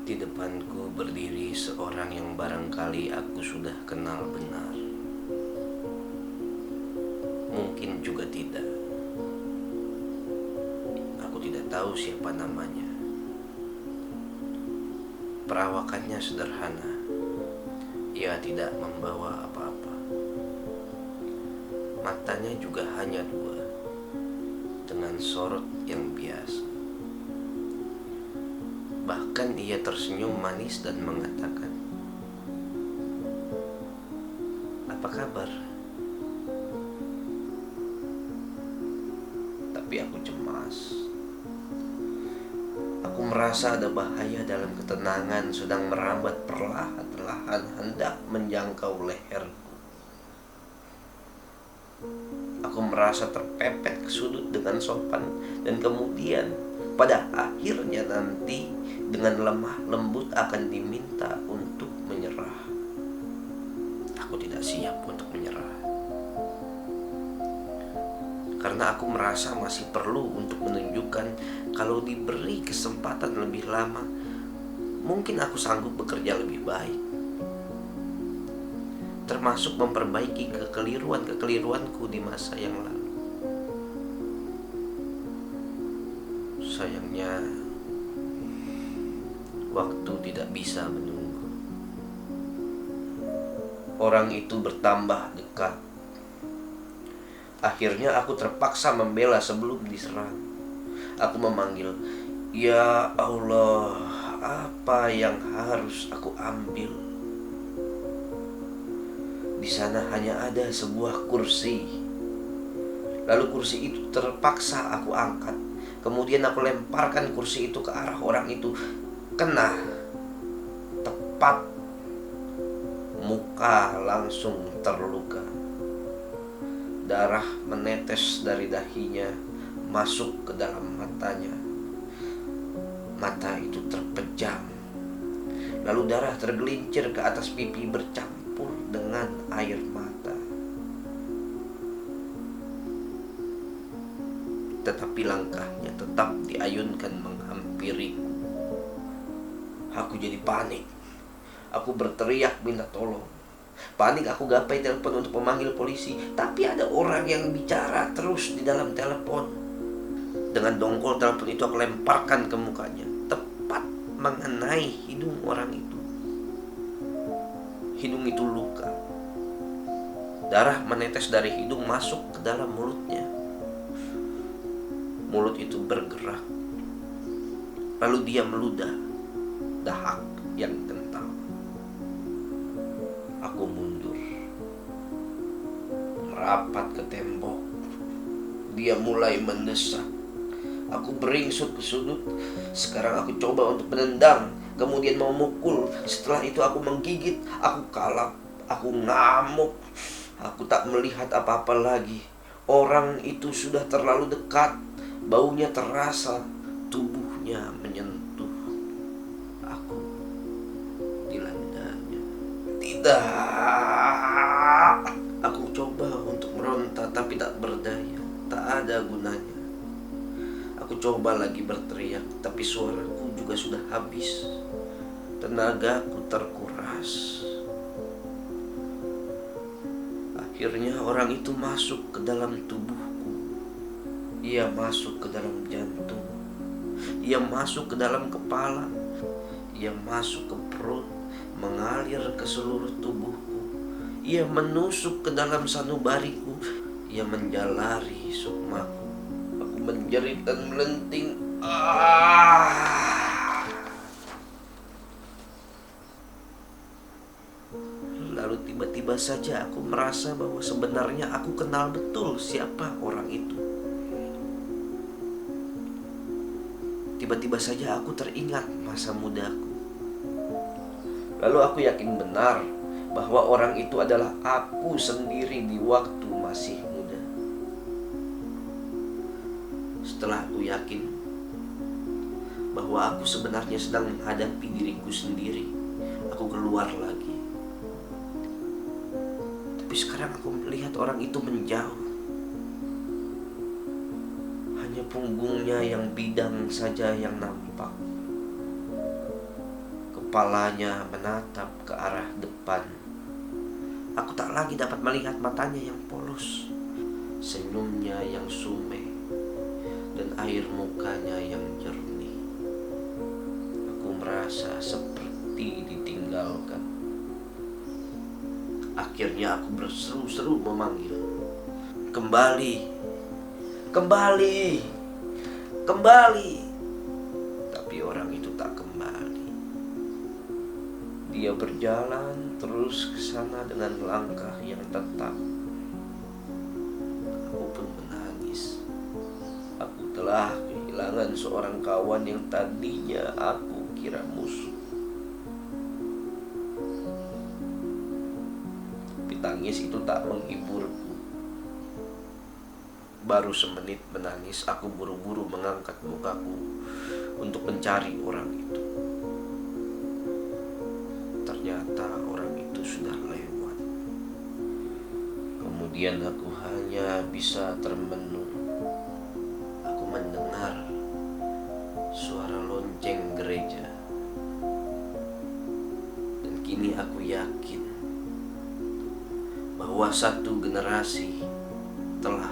Di depanku berdiri seorang yang barangkali aku sudah kenal benar. Mungkin juga tidak. Aku tidak tahu siapa namanya. Perawakannya sederhana. Ia tidak membawa apa-apa. Matanya juga hanya dua, dengan sorot yang biasa. Bahkan ia tersenyum manis dan mengatakan, "Apa kabar?" Tapi aku cemas. Aku merasa ada bahaya dalam ketenangan sedang merambat perlahan-lahan hendak menjangkau leherku. Aku merasa terpepet ke sudut dengan sopan dan kemudian pada akhirnya nanti dengan lemah lembut akan diminta untuk menyerah. Aku tidak siap untuk menyerah. Karena aku merasa masih perlu untuk menunjukkan kalau diberi kesempatan lebih lama, mungkin aku sanggup bekerja lebih baik. Termasuk memperbaiki kekeliruan-kekeliruanku di masa yang lalu. Sayangnya, waktu tidak bisa menunggu. Orang itu bertambah dekat. Akhirnya aku terpaksa membela sebelum diserang. Aku memanggil, "Ya Allah, apa yang harus aku ambil?" Di sana hanya ada sebuah kursi. Lalu kursi itu terpaksa aku angkat. Kemudian aku lemparkan kursi itu ke arah orang itu. Kena tepat, muka langsung terluka. Darah menetes dari dahinya masuk ke dalam matanya. Mata itu terpejam. Lalu darah tergelincir ke atas pipi bercampur dengan air mata. Tetapi langkahnya tetap diayunkan menghampiriku. Aku jadi panik. Aku berteriak minta tolong. Panik aku gapai telepon untuk memanggil polisi. Tapi ada orang yang bicara terus di dalam telepon. Dengan dongkol telepon itu aku lemparkan ke mukanya, tepat mengenai hidung orang itu. Hidung itu luka. Darah menetes dari hidung masuk ke dalam mulutnya. Mulut itu bergerak. Lalu dia meludah. Dahak yang kental. Aku mundur, merapat ke tembok. Dia mulai mendesak. Aku beringsut ke sudut. Sekarang aku coba untuk menendang, kemudian memukul. Setelah itu aku menggigit. Aku kalap. Aku ngamuk. Aku tak melihat apa-apa lagi. Orang itu sudah terlalu dekat. Baunya terasa. Tubuhnya menyentuh aku di landanya. Tidak. Aku coba untuk meronta tapi tak berdaya. Tak ada gunanya. Aku coba lagi berteriak, tapi suaraku juga sudah habis. Tenagaku terkuras. Akhirnya orang itu masuk ke dalam tubuhku. Ia masuk ke dalam jantung. Ia masuk ke dalam kepala. Ia masuk ke perut, mengalir ke seluruh tubuhku. Ia menusuk ke dalam sanubariku. Ia menjalari sukmaku. Aku menjerit dan melenting. Lalu tiba-tiba saja aku merasa bahwa sebenarnya aku kenal betul siapa orang itu. Tiba-tiba saja aku teringat masa mudaku. Lalu aku yakin benar bahwa orang itu adalah aku sendiri di waktu masih muda. Setelah aku yakin bahwa aku sebenarnya sedang menghadapi diriku sendiri, aku keluar lagi. Tapi sekarang aku melihat orang itu menjauh. Hanya punggungnya yang bidang saja yang nampak. Kepalanya menatap ke arah depan. Aku tak lagi dapat melihat matanya yang polos, senyumnya yang sumeh, dan air mukanya yang jernih. Aku merasa seperti ditinggalkan. Akhirnya aku berseru-seru memanggil, "Kembali, kembali, kembali." Tapi orang itu tak kembali. Dia berjalan terus ke sana dengan langkah yang tetap. Aku pun menangis. Aku telah kehilangan seorang kawan yang tadinya aku kira musuh. Tapi tangis itu tak menghiburku. Baru semenit menangis, aku buru-buru mengangkat mukaku untuk mencari orang itu. Ternyata orang itu sudah lewat. Kemudian aku hanya bisa termenung. Aku mendengar suara lonceng gereja. Dan kini aku yakin bahwa satu generasi telah